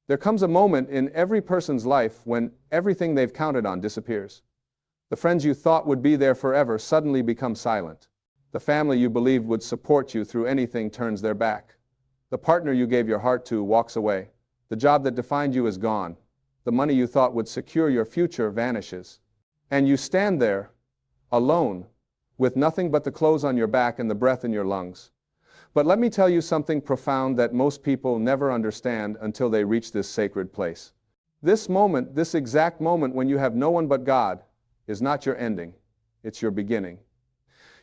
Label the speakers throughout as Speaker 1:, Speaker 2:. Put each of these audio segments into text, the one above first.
Speaker 1: There comes a moment in every person's life when everything they've counted on disappears. The friends you thought would be there forever suddenly become silent. The family you believed would support you through anything turns their back. The partner you gave your heart to walks away. The job that defined you is gone. The money you thought would secure your future vanishes. And you stand there, alone, with nothing but the clothes on your back and the breath in your lungs. But let me tell you something profound that most people never understand until they reach this sacred place. This moment, this exact moment when you have no one but God, is not your ending, it's your beginning.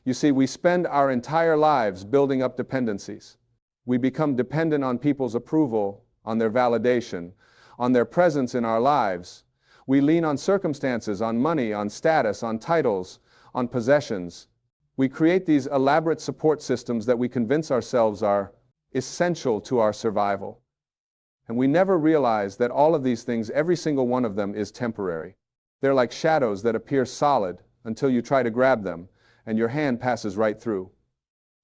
Speaker 1: You see, we spend our entire lives building up dependencies. We become dependent on people's approval, on their validation, on their presence in our lives. We lean on circumstances, on money, on status, on titles, on possessions. We create these elaborate support systems that we convince ourselves are essential to our survival. And we never realize that all of these things, every single one of them, is temporary. They're like shadows that appear solid until you try to grab them, and your hand passes right through.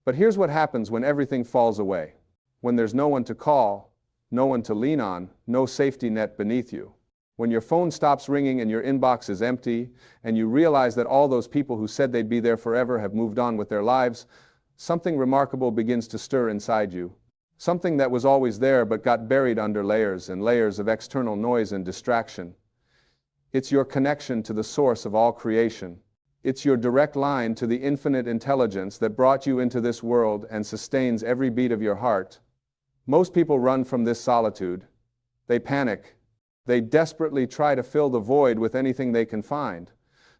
Speaker 1: But here's what happens when everything falls away. When there's no one to call, no one to lean on, no safety net beneath you. When your phone stops ringing and your inbox is empty, and you realize that all those people who said they'd be there forever have moved on with their lives, something remarkable begins to stir inside you. Something that was always there but got buried under layers and layers of external noise and distraction. It's your connection to the source of all creation. It's your direct line to the infinite intelligence that brought you into this world and sustains every beat of your heart. Most people run from this solitude. They panic. They desperately try to fill the void with anything they can find.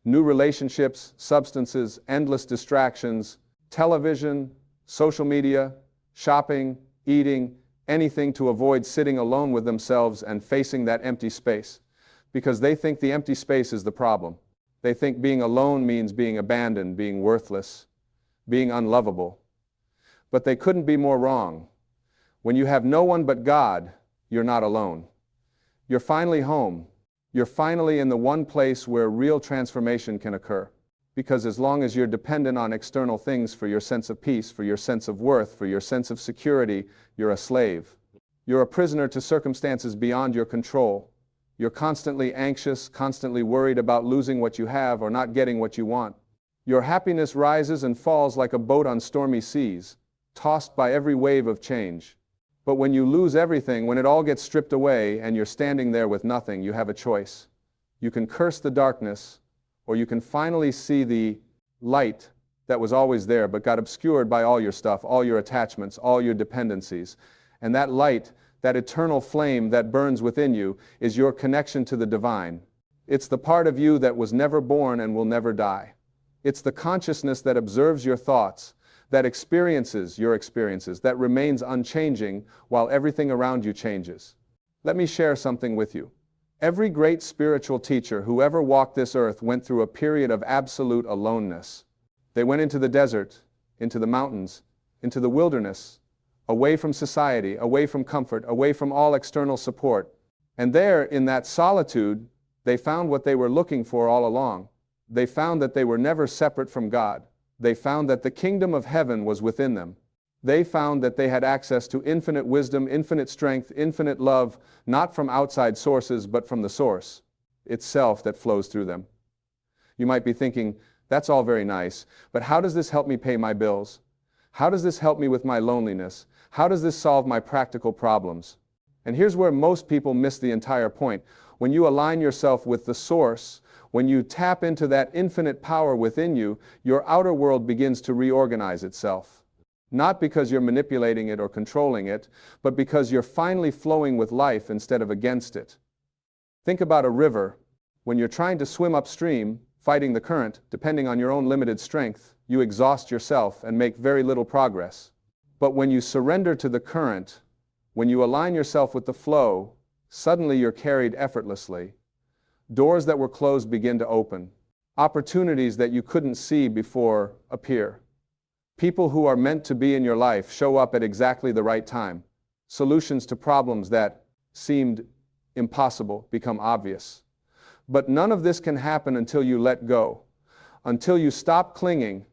Speaker 1: New relationships, substances, endless distractions, television, social media, shopping, eating, anything to avoid sitting alone with themselves and facing that empty space. Because they think the empty space is the problem. They think being alone means being abandoned, being worthless, being unlovable. But they couldn't be more wrong. When you have no one but God, you're not alone. You're finally home. You're finally in the one place where real transformation can occur. Because as long as you're dependent on external things for your sense of peace, for your sense of worth, for your sense of security, you're a slave. You're a prisoner to circumstances beyond your control. You're constantly anxious, constantly worried about losing what you have or not getting what you want. Your happiness rises and falls like a boat on stormy seas, tossed by every wave of change. But when you lose everything, when it all gets stripped away and you're standing there with nothing, you have a choice. You can curse the darkness, or you can finally see the light that was always there but got obscured by all your stuff, all your attachments, all your dependencies. And that light, that eternal flame that burns within you, is your connection to the divine. It's the part of you that was never born and will never die. It's the consciousness that observes your thoughts, that experiences your experiences, that remains unchanging while everything around you changes. Let me share something with you. Every great spiritual teacher who ever walked this earth went through a period of absolute aloneness. They went into the desert, into the mountains, into the wilderness, away from society, away from comfort, away from all external support. And there, in that solitude, they found what they were looking for all along. They found that they were never separate from God. They found that the kingdom of heaven was within them. They found that they had access to infinite wisdom, infinite strength, infinite love, not from outside sources, but from the source itself that flows through them. You might be thinking, that's all very nice, but how does this help me pay my bills? How does this help me with my loneliness? How does this solve my practical problems? And here's where most people miss the entire point. When you align yourself with the source, when you tap into that infinite power within you, your outer world begins to reorganize itself. Not because you're manipulating it or controlling it, but because you're finally flowing with life instead of against it. Think about a river. When you're trying to swim upstream, fighting the current, depending on your own limited strength, you exhaust yourself and make very little progress. But when you surrender to the current, when you align yourself with the flow, suddenly you're carried effortlessly. Doors that were closed begin to open. Opportunities that you couldn't see before appear. People who are meant to be in your life show up at exactly the right time. Solutions to problems that seemed impossible become obvious. But none of this can happen until you let go, until you stop clinging,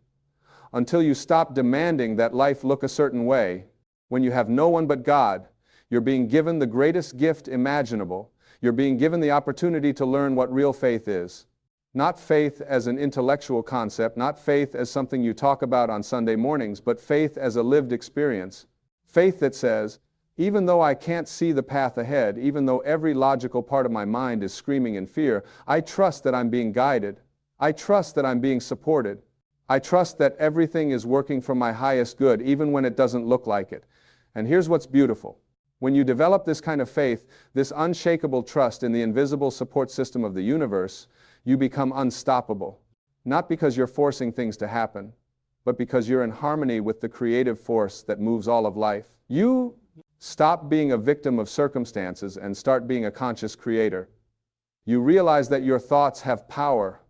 Speaker 1: until you stop demanding that life look a certain way. When you have no one but God, You're being given the greatest gift imaginable. You're being given the opportunity to learn what real faith is. Not faith as an intellectual concept, not faith as something you talk about on Sunday mornings, but faith as a lived experience. Faith that says, even though I can't see the path ahead, even though every logical part of my mind is screaming in fear, I trust that I'm being guided. I trust that I'm being supported. I trust that everything is working for my highest good, even when it doesn't look like it. And here's what's beautiful. When you develop this kind of faith, this unshakable trust in the invisible support system of the universe, you become unstoppable. Not because you're forcing things to happen, but because you're in harmony with the creative force that moves all of life. You stop being a victim of circumstances and start being a conscious creator. You realize that your thoughts have power,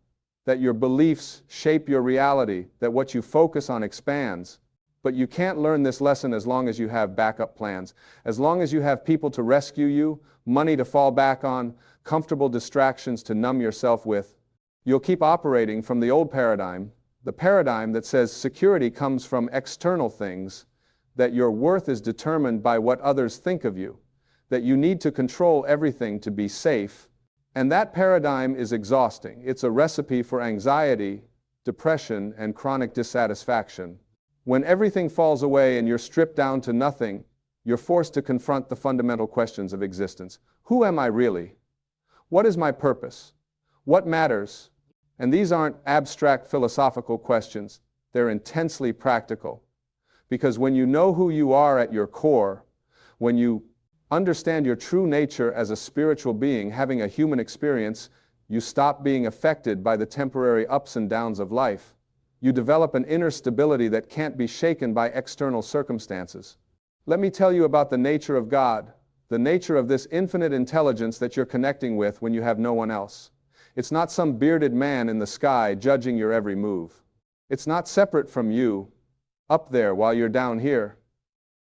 Speaker 1: that your beliefs shape your reality, that what you focus on expands. But you can't learn this lesson as long as you have backup plans, as long as you have people to rescue you, money to fall back on, comfortable distractions to numb yourself with. You'll keep operating from the old paradigm, the paradigm that says security comes from external things, that your worth is determined by what others think of you, that you need to control everything to be safe. And that paradigm is exhausting. It's a recipe for anxiety, depression, and chronic dissatisfaction. When everything falls away and you're stripped down to nothing, you're forced to confront the fundamental questions of existence. Who am I really? What is my purpose? What matters? And these aren't abstract philosophical questions. They're intensely practical. Because when you know who you are at your core, when you understand your true nature as a spiritual being having a human experience, you stop being affected by the temporary ups and downs of life. You develop an inner stability that can't be shaken by external circumstances. Let me tell you about the nature of God, the nature of this infinite intelligence that you're connecting with when you have no one else. It's not some bearded man in the sky judging your every move. It's not separate from you, up there while you're down here.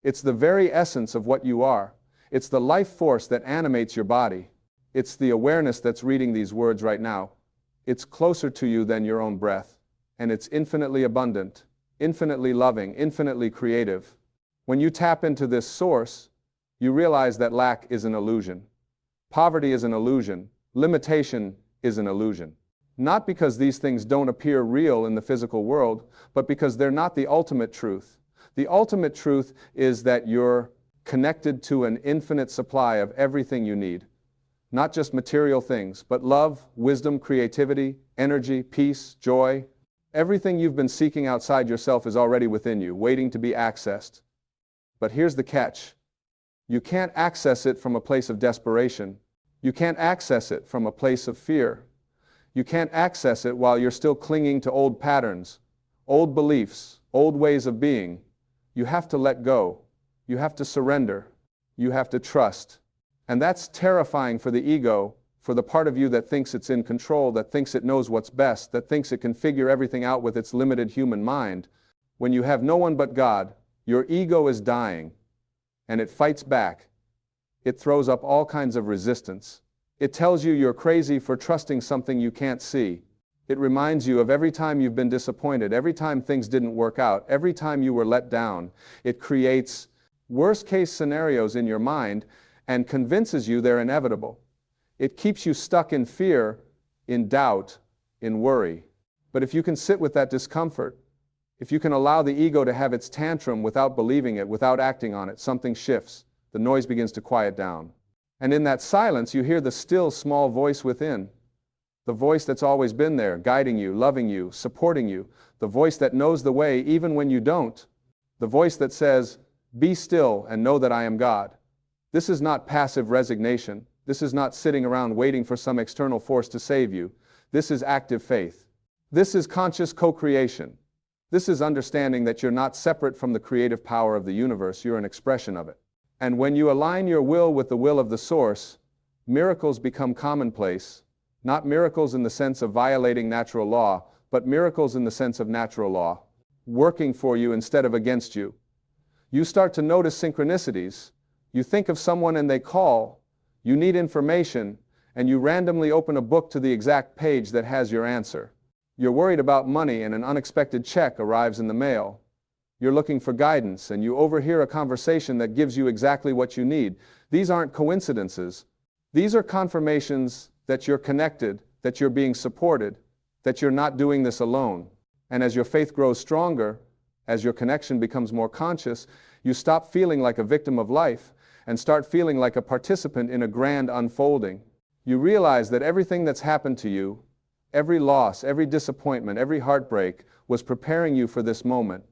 Speaker 1: It's the very essence of what you are. It's the life force that animates your body. It's the awareness that's reading these words right now. It's closer to you than your own breath. And it's infinitely abundant, infinitely loving, infinitely creative. When you tap into this source, you realize that lack is an illusion. Poverty is an illusion. Limitation is an illusion. Not because these things don't appear real in the physical world, but because they're not the ultimate truth. The ultimate truth is that you're connected to an infinite supply of everything you need. Not just material things, but love, wisdom, creativity, energy, peace, joy. Everything you've been seeking outside yourself is already within you, waiting to be accessed. But here's the catch. You can't access it from a place of desperation. You can't access it from a place of fear. You can't access it while you're still clinging to old patterns, old beliefs, old ways of being. You have to let go. You have to surrender. You have to trust. And that's terrifying for the ego, for the part of you that thinks it's in control, that thinks it knows what's best, that thinks it can figure everything out with its limited human mind. When you have no one but God, your ego is dying, and it fights back. It throws up all kinds of resistance. It tells you you're crazy for trusting something you can't see. It reminds you of every time you've been disappointed, every time things didn't work out, every time you were let down. It creates worst-case scenarios in your mind and convinces you they're inevitable. It keeps you stuck in fear, in doubt, in worry. But if you can sit with that discomfort, if you can allow the ego to have its tantrum without believing it, without acting on it, something shifts. The noise begins to quiet down. And in that silence, you hear the still, small voice within. The voice that's always been there, guiding you, loving you, supporting you. The voice that knows the way even when you don't. The voice that says, "Be still and know that I am God." This is not passive resignation. This is not sitting around waiting for some external force to save you. This is active faith. This is conscious co-creation. This is understanding that you're not separate from the creative power of the universe, you're an expression of it. And when you align your will with the will of the source, miracles become commonplace. Not miracles in the sense of violating natural law, but miracles in the sense of natural law, working for you instead of against you. You start to notice synchronicities. You think of someone and they call. You need information, and you randomly open a book to the exact page that has your answer. You're worried about money and an unexpected check arrives in the mail. You're looking for guidance, and you overhear a conversation that gives you exactly what you need. These aren't coincidences. These are confirmations that you're connected, that you're being supported, that you're not doing this alone. And as your faith grows stronger, as your connection becomes more conscious, you stop feeling like a victim of life and start feeling like a participant in a grand unfolding. You realize that everything that's happened to you, every loss, every disappointment, every heartbreak, was preparing you for this moment.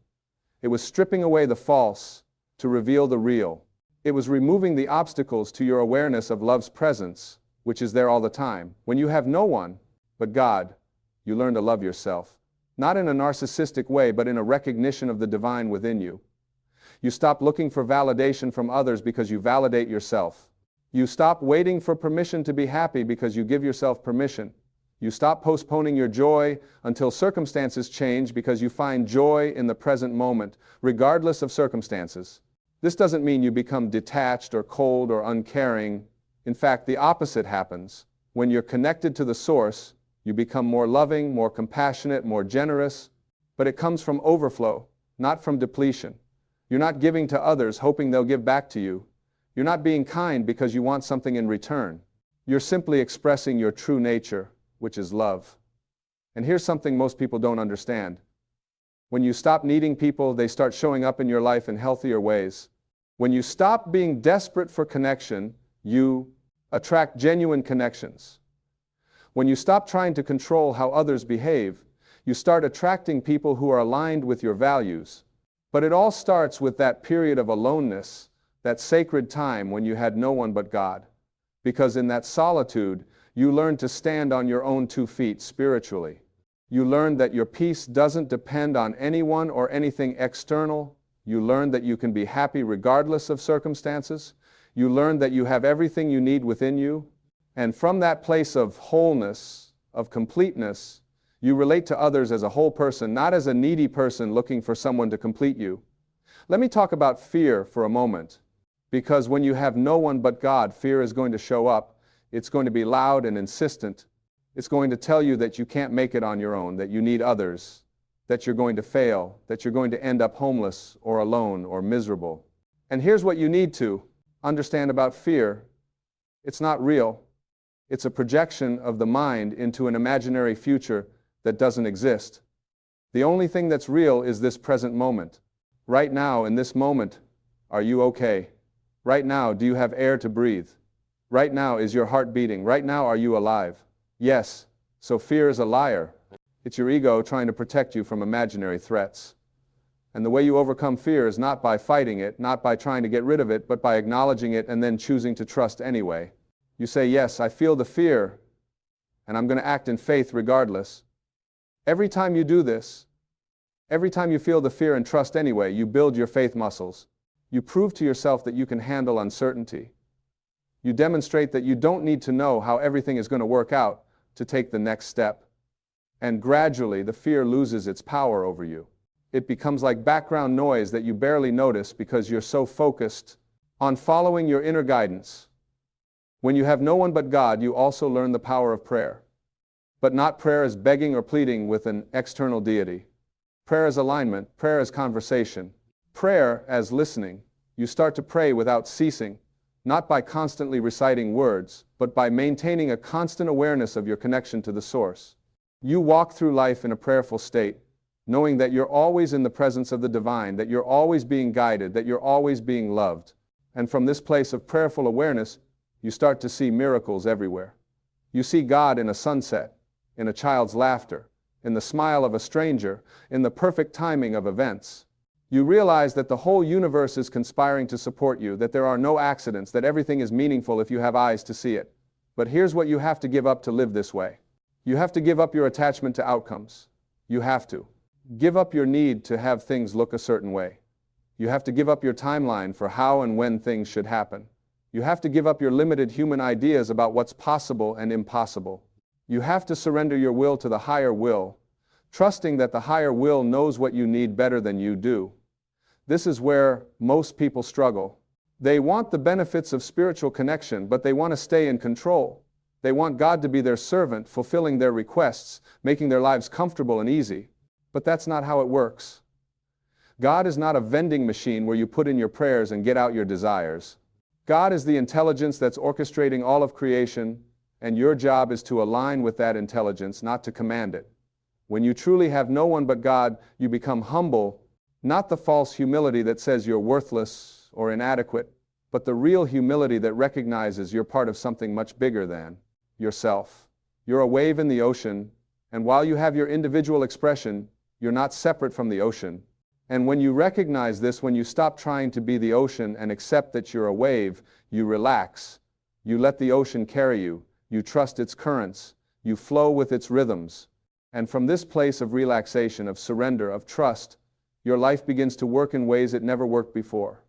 Speaker 1: It was stripping away the false to reveal the real. It was removing the obstacles to your awareness of love's presence, which is there all the time. When you have no one but God, you learn to love yourself. Not in a narcissistic way, but in a recognition of the divine within you. You stop looking for validation from others because you validate yourself. You stop waiting for permission to be happy because you give yourself permission. You stop postponing your joy until circumstances change because you find joy in the present moment, regardless of circumstances. This doesn't mean you become detached or cold or uncaring. In fact, the opposite happens. When you're connected to the source, you become more loving, more compassionate, more generous. But it comes from overflow, not from depletion. You're not giving to others hoping they'll give back to you. You're not being kind because you want something in return. You're simply expressing your true nature, which is love. And here's something most people don't understand. When you stop needing people, they start showing up in your life in healthier ways. When you stop being desperate for connection, you attract genuine connections. When you stop trying to control how others behave, you start attracting people who are aligned with your values. But it all starts with that period of aloneness, that sacred time when you had no one but God. Because in that solitude, you learn to stand on your own 2 feet spiritually. You learn that your peace doesn't depend on anyone or anything external. You learn that you can be happy regardless of circumstances. You learn that you have everything you need within you. And from that place of wholeness, of completeness, you relate to others as a whole person, not as a needy person looking for someone to complete you. Let me talk about fear for a moment. Because when you have no one but God, fear is going to show up. It's going to be loud and insistent. It's going to tell you that you can't make it on your own, that you need others, that you're going to fail, that you're going to end up homeless or alone or miserable. And here's what you need to understand about fear. It's not real. It's a projection of the mind into an imaginary future that doesn't exist. The only thing that's real is this present moment. Right now, in this moment, are you okay? Right now, do you have air to breathe? Right now, is your heart beating? Right now, are you alive? Yes. So fear is a liar. It's your ego trying to protect you from imaginary threats. And the way you overcome fear is not by fighting it, not by trying to get rid of it, but by acknowledging it and then choosing to trust anyway. You say, yes, I feel the fear, and I'm going to act in faith regardless. Every time you do this, every time you feel the fear and trust anyway, you build your faith muscles. You prove to yourself that you can handle uncertainty. You demonstrate that you don't need to know how everything is going to work out to take the next step. And gradually, the fear loses its power over you. It becomes like background noise that you barely notice because you're so focused on following your inner guidance. When you have no one but God, you also learn the power of prayer. But not prayer as begging or pleading with an external deity. Prayer as alignment, prayer as conversation, prayer as listening. You start to pray without ceasing, not by constantly reciting words, but by maintaining a constant awareness of your connection to the source. You walk through life in a prayerful state, knowing that you're always in the presence of the divine, that you're always being guided, that you're always being loved. And from this place of prayerful awareness, you start to see miracles everywhere. You see God in a sunset, in a child's laughter, in the smile of a stranger, in the perfect timing of events. You realize that the whole universe is conspiring to support you, that there are no accidents, that everything is meaningful if you have eyes to see it. But here's what you have to give up to live this way. You have to give up your attachment to outcomes. You have to. Give up your need to have things look a certain way. You have to give up your timeline for how and when things should happen. You have to give up your limited human ideas about what's possible and impossible. You have to surrender your will to the higher will, trusting that the higher will knows what you need better than you do. This is where most people struggle. They want the benefits of spiritual connection, but they want to stay in control. They want God to be their servant, fulfilling their requests, making their lives comfortable and easy. But that's not how it works. God is not a vending machine where you put in your prayers and get out your desires. God is the intelligence that's orchestrating all of creation, and your job is to align with that intelligence, not to command it. When you truly have no one but God, you become humble, not the false humility that says you're worthless or inadequate, but the real humility that recognizes you're part of something much bigger than yourself. You're a wave in the ocean, and while you have your individual expression, you're not separate from the ocean. And when you recognize this, when you stop trying to be the ocean and accept that you're a wave, you relax. You let the ocean carry you. You trust its currents. You flow with its rhythms. And from this place of relaxation, of surrender, of trust, your life begins to work in ways it never worked before.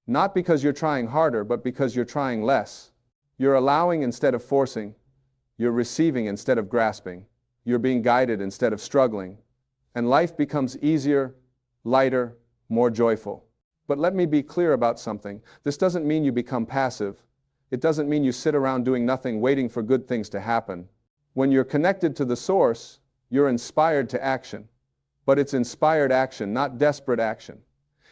Speaker 1: Not because you're trying harder, but because you're trying less. You're allowing instead of forcing. You're receiving instead of grasping. You're being guided instead of struggling. And life becomes easier, lighter, more joyful. But let me be clear about something. This doesn't mean you become passive. It doesn't mean you sit around doing nothing waiting for good things to happen. When you're connected to the source, you're inspired to action. But it's inspired action, not desperate action.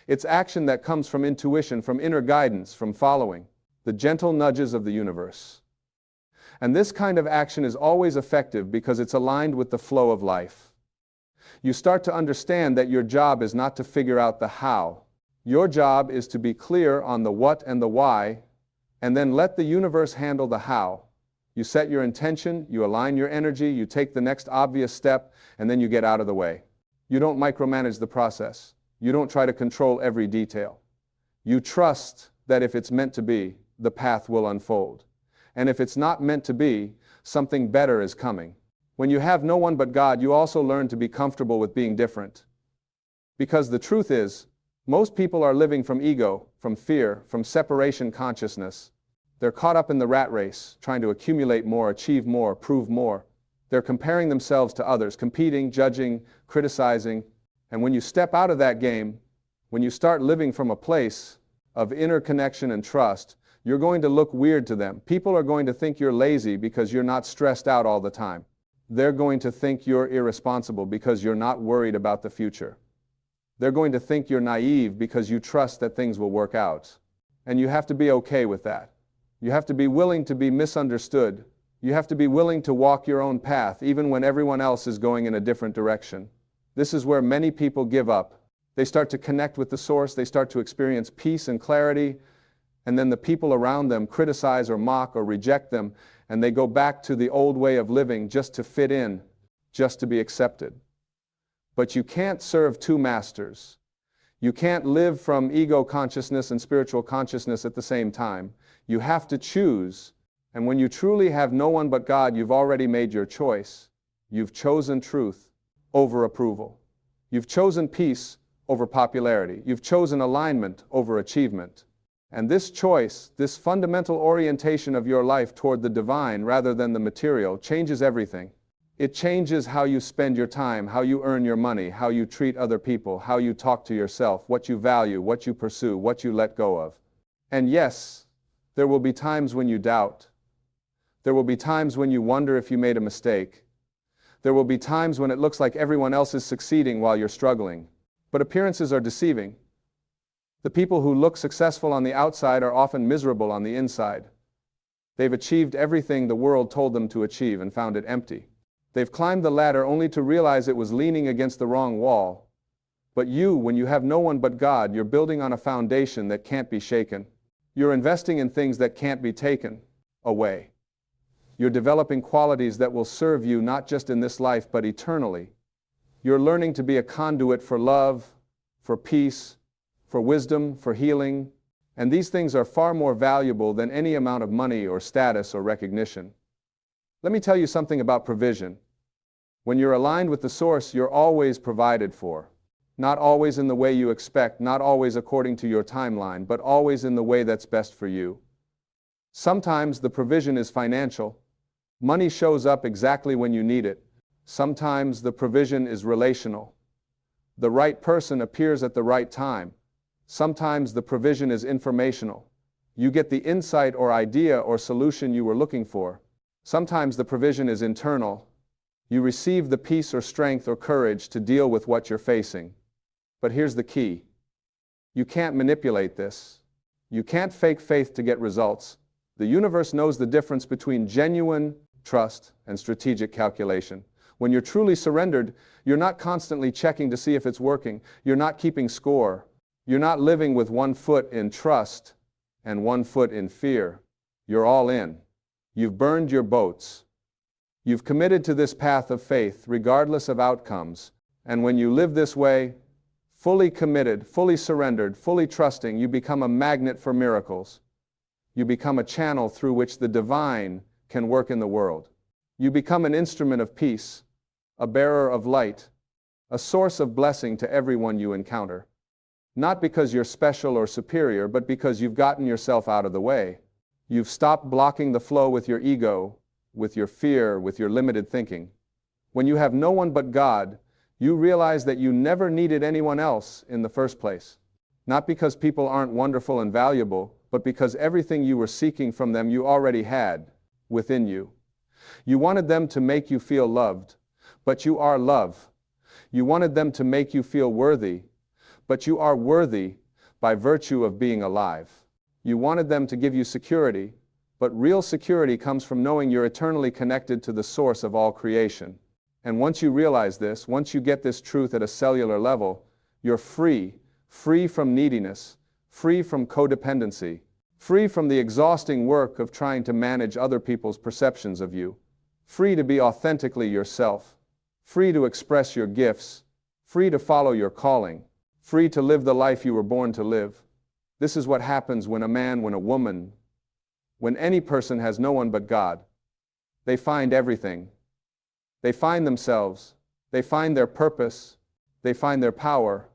Speaker 1: It's action that comes from intuition, from inner guidance, from following the gentle nudges of the universe. And this kind of action is always effective because it's aligned with the flow of life. You start to understand that your job is not to figure out the how. Your job is to be clear on the what and the why, and then let the universe handle the how. You set your intention, you align your energy, you take the next obvious step, and then you get out of the way. You don't micromanage the process. You don't try to control every detail. You trust that if it's meant to be, the path will unfold. And if it's not meant to be, something better is coming. When you have no one but God, you also learn to be comfortable with being different. Because the truth is, most people are living from ego, from fear, from separation consciousness. They're caught up in the rat race, trying to accumulate more, achieve more, prove more. They're comparing themselves to others, competing, judging, criticizing. And when you step out of that game, when you start living from a place of inner connection and trust, you're going to look weird to them. People are going to think you're lazy because you're not stressed out all the time. They're going to think you're irresponsible because you're not worried about the future. They're going to think you're naive because you trust that things will work out. And you have to be okay with that. You have to be willing to be misunderstood. You have to be willing to walk your own path, even when everyone else is going in a different direction. This is where many people give up. They start to connect with the source, they start to experience peace and clarity, and then the people around them criticize or mock or reject them, and they go back to the old way of living just to fit in, just to be accepted. But you can't serve two masters. You can't live from ego consciousness and spiritual consciousness at the same time. You have to choose, and when you truly have no one but God, you've already made your choice. You've chosen truth over approval. You've chosen peace over popularity. You've chosen alignment over achievement. And this choice, this fundamental orientation of your life toward the divine rather than the material, changes everything. It changes how you spend your time, how you earn your money, how you treat other people, how you talk to yourself, what you value, what you pursue, what you let go of. And yes, there will be times when you doubt. There will be times when you wonder if you made a mistake. There will be times when it looks like everyone else is succeeding while you're struggling. But appearances are deceiving. The people who look successful on the outside are often miserable on the inside. They've achieved everything the world told them to achieve and found it empty. They've climbed the ladder only to realize it was leaning against the wrong wall. But you, when you have no one but God, you're building on a foundation that can't be shaken. You're investing in things that can't be taken away. You're developing qualities that will serve you not just in this life, but eternally. You're learning to be a conduit for love, for peace, for wisdom, for healing, and these things are far more valuable than any amount of money or status or recognition. Let me tell you something about provision. When you're aligned with the source, you're always provided for. Not always in the way you expect, not always according to your timeline, but always in the way that's best for you. Sometimes the provision is financial. Money shows up exactly when you need it. Sometimes the provision is relational. The right person appears at the right time. Sometimes the provision is informational. You get the insight or idea or solution you were looking for. Sometimes the provision is internal. You receive the peace or strength or courage to deal with what you're facing. But here's the key. You can't manipulate this. You can't fake faith to get results. The universe knows the difference between genuine trust and strategic calculation. When you're truly surrendered, you're not constantly checking to see if it's working. You're not keeping score. You're not living with one foot in trust and one foot in fear. You're all in. You've burned your boats. You've committed to this path of faith, regardless of outcomes. And when you live this way, fully committed, fully surrendered, fully trusting, you become a magnet for miracles. You become a channel through which the divine can work in the world. You become an instrument of peace, a bearer of light, a source of blessing to everyone you encounter. Not because you're special or superior, but because you've gotten yourself out of the way. You've stopped blocking the flow with your ego, with your fear, with your limited thinking. When you have no one but God, you realize that you never needed anyone else in the first place. Not because people aren't wonderful and valuable, but because everything you were seeking from them you already had within you. You wanted them to make you feel loved, but you are love. You wanted them to make you feel worthy, but you are worthy by virtue of being alive. You wanted them to give you security, but real security comes from knowing you're eternally connected to the source of all creation. And once you realize this, once you get this truth at a cellular level, you're free from neediness, free from codependency, free from the exhausting work of trying to manage other people's perceptions of you, free to be authentically yourself, free to express your gifts, free to follow your calling, free to live the life you were born to live. This is what happens when a man, when a woman, when any person has no one but God. They find everything. They find themselves. They find their purpose. They find their power.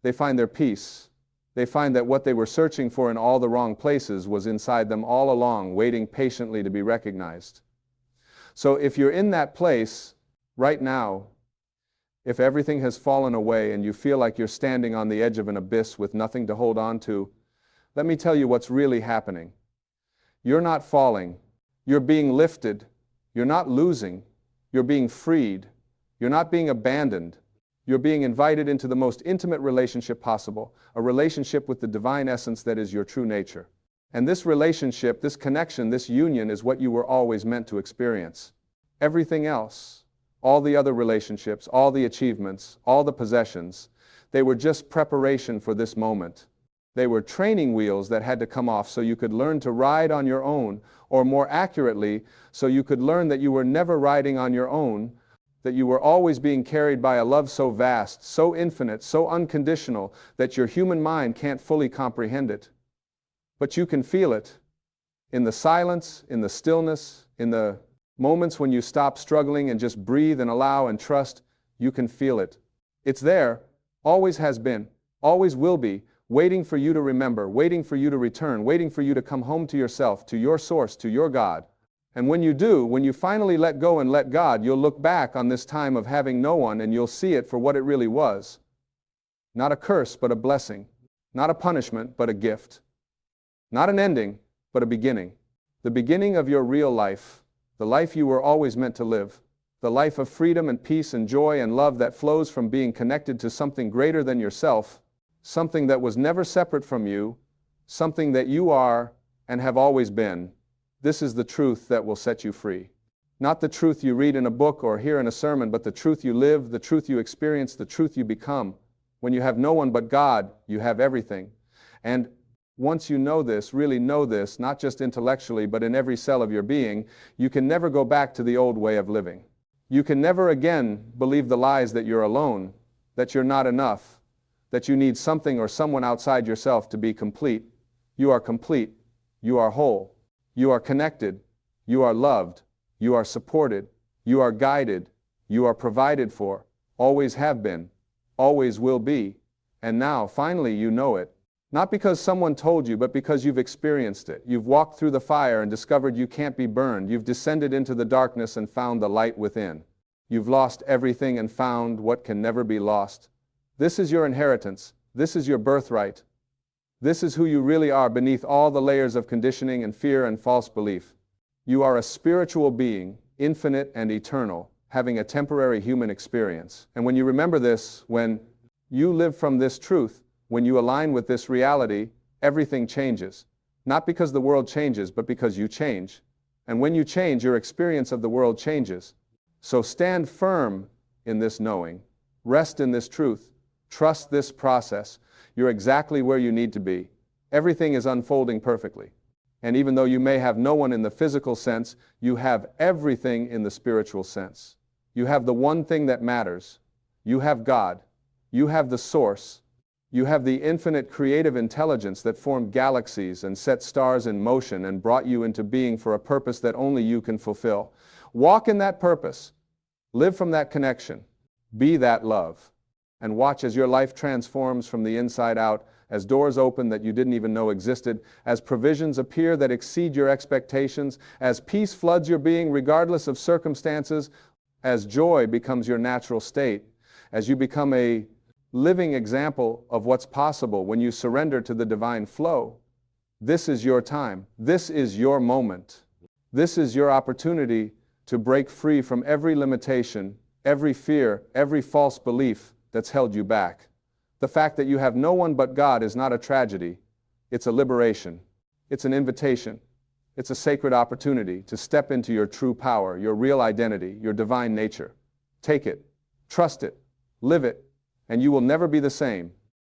Speaker 1: They find their peace. They find that what they were searching for in all the wrong places was inside them all along, waiting patiently to be recognized. So if you're in that place right now, if everything has fallen away and you feel like you're standing on the edge of an abyss with nothing to hold on to, let me tell you what's really happening. You're not falling. You're being lifted. You're not losing. You're being freed. You're not being abandoned. You're being invited into the most intimate relationship possible, a relationship with the divine essence that is your true nature. And this relationship, this connection, this union is what you were always meant to experience. Everything else, all the other relationships, all the achievements, all the possessions, they were just preparation for this moment. They were training wheels that had to come off so you could learn to ride on your own, or more accurately, so you could learn that you were never riding on your own, that you were always being carried by a love so vast, so infinite, so unconditional, that your human mind can't fully comprehend it. But you can feel it. In the silence, in the stillness, in the moments when you stop struggling and just breathe and allow and trust, you can feel it. It's there, always has been, always will be, waiting for you to remember, waiting for you to return, waiting for you to come home to yourself, to your source, to your God. And when you do, when you finally let go and let God, you'll look back on this time of having no one and you'll see it for what it really was. Not a curse, but a blessing. Not a punishment, but a gift. Not an ending, but a beginning. The beginning of your real life, the life you were always meant to live. The life of freedom and peace and joy and love that flows from being connected to something greater than yourself, something that was never separate from you, something that you are and have always been. This is the truth that will set you free. Not the truth you read in a book or hear in a sermon, but the truth you live, the truth you experience, the truth you become. When you have no one but God, you have everything. And once you know this, really know this, not just intellectually, but in every cell of your being, you can never go back to the old way of living. You can never again believe the lies that you're alone, that you're not enough, that you need something or someone outside yourself to be complete. You are complete. You are whole. You are connected. You are loved. You are supported. You are guided. You are provided for. Always have been. Always will be. And now, finally, you know it. Not because someone told you, but because you've experienced it. You've walked through the fire and discovered you can't be burned. You've descended into the darkness and found the light within. You've lost everything and found what can never be lost. This is your inheritance. This is your birthright. This is who you really are beneath all the layers of conditioning and fear and false belief. You are a spiritual being, infinite and eternal, having a temporary human experience. And when you remember this, when you live from this truth, when you align with this reality, everything changes. Not because the world changes, but because you change. And when you change, your experience of the world changes. So stand firm in this knowing. Rest in this truth. Trust this process. You're exactly where you need to be. Everything is unfolding perfectly. And even though you may have no one in the physical sense, you have everything in the spiritual sense. You have the one thing that matters. You have God. You have the source. You have the infinite creative intelligence that formed galaxies and set stars in motion and brought you into being for a purpose that only you can fulfill. Walk in that purpose. Live from that connection. Be that love. And watch as your life transforms from the inside out, as doors open that you didn't even know existed, as provisions appear that exceed your expectations, as peace floods your being regardless of circumstances, as joy becomes your natural state, as you become a living example of what's possible when you surrender to the divine flow. This is your time. This is your moment. This is your opportunity to break free from every limitation, every fear, every false belief that's held you back. The fact that you have no one but God is not a tragedy. It's a liberation. It's an invitation. It's a sacred opportunity to step into your true power, your real identity, your divine nature. Take it, trust it, live it, and you will never be the same.